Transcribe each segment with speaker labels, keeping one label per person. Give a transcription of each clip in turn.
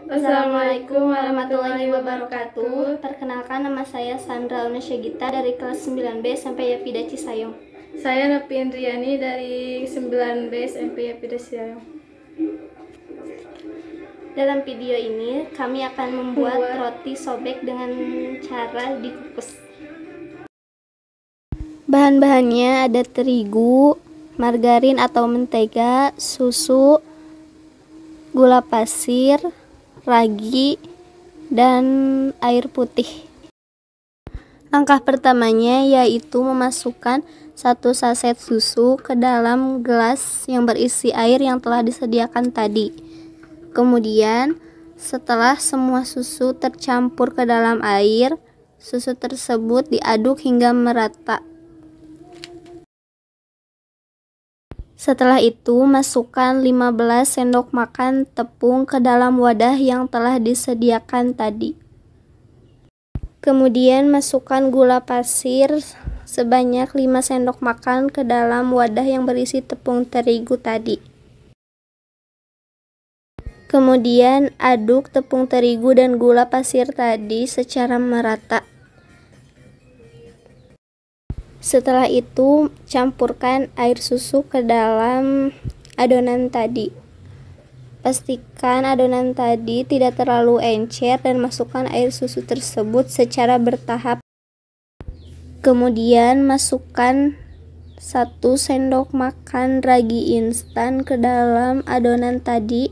Speaker 1: Assalamualaikum warahmatullahi wabarakatuh. Perkenalkan, nama saya Sandra Unasyagita dari kelas 9B SMP Yapida Cisayong.
Speaker 2: Saya Nopi Indriani dari 9B SMP Yapida Cisayong.
Speaker 1: Dalam video ini kami akan membuat roti sobek dengan cara dikukus. Bahan-bahannya ada terigu, margarin atau mentega, susu, gula pasir, ragi, dan air putih. Langkah pertamanya yaitu memasukkan 1 saset susu ke dalam gelas yang berisi air yang telah disediakan tadi. Kemudian, setelah semua susu tercampur ke dalam air, susu tersebut diaduk hingga merata. Setelah itu, masukkan 15 sendok makan tepung ke dalam wadah yang telah disediakan tadi. Kemudian, masukkan gula pasir sebanyak 5 sendok makan ke dalam wadah yang berisi tepung terigu tadi. Kemudian, aduk tepung terigu dan gula pasir tadi secara merata. Setelah itu, campurkan air susu ke dalam adonan tadi. Pastikan adonan tadi tidak terlalu encer dan masukkan air susu tersebut secara bertahap. Kemudian, masukkan 1 sendok makan ragi instan ke dalam adonan tadi.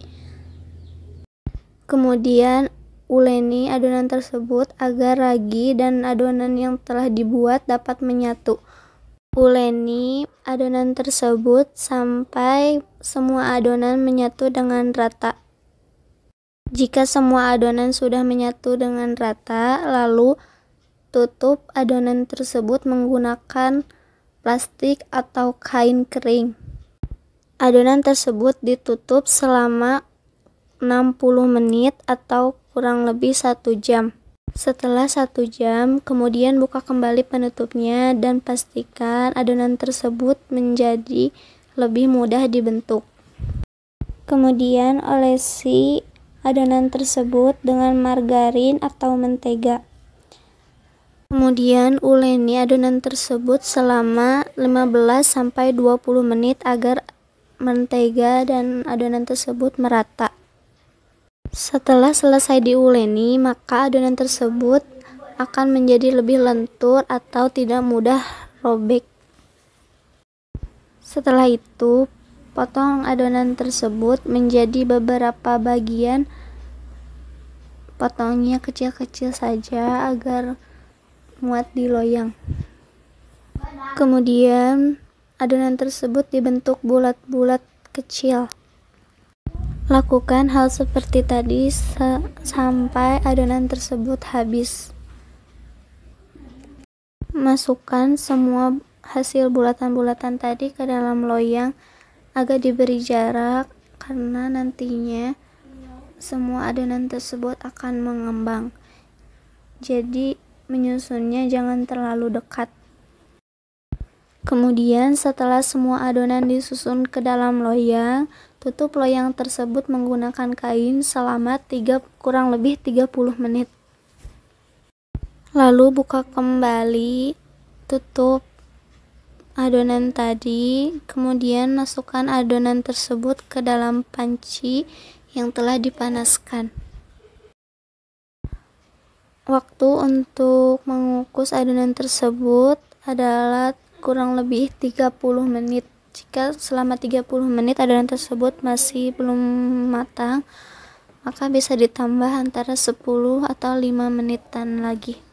Speaker 1: Kemudian, uleni adonan tersebut agar ragi dan adonan yang telah dibuat dapat menyatu. Uleni adonan tersebut sampai semua adonan menyatu dengan rata. Jika semua adonan sudah menyatu dengan rata, lalu tutup adonan tersebut menggunakan plastik atau kain kering. Adonan tersebut ditutup selama 60 menit atau kurang lebih 1 jam. Setelah 1 jam, kemudian buka kembali penutupnya dan pastikan adonan tersebut menjadi lebih mudah dibentuk. Kemudian olesi adonan tersebut dengan margarin atau mentega. Kemudian uleni adonan tersebut selama 15-20 menit agar mentega dan adonan tersebut merata. Setelah selesai diuleni, maka adonan tersebut akan menjadi lebih lentur atau tidak mudah robek. Setelah itu, potong adonan tersebut menjadi beberapa bagian. Potongnya kecil-kecil saja agar muat di loyang. Kemudian, adonan tersebut dibentuk bulat-bulat kecil. Lakukan hal seperti tadi sampai adonan tersebut habis. Masukkan semua hasil bulatan-bulatan tadi ke dalam loyang agar diberi jarak karena nantinya semua adonan tersebut akan mengembang. Jadi menyusunnya jangan terlalu dekat. Kemudian setelah semua adonan disusun ke dalam loyang, tutup loyang tersebut menggunakan kain selama kurang lebih 30 menit. Lalu buka kembali, tutup adonan tadi, kemudian masukkan adonan tersebut ke dalam panci yang telah dipanaskan. Waktu untuk mengukus adonan tersebut adalah kurang lebih 30 menit. Jika selama 30 menit adonan tersebut masih belum matang, maka bisa ditambah antara 10 atau 5 menitan lagi.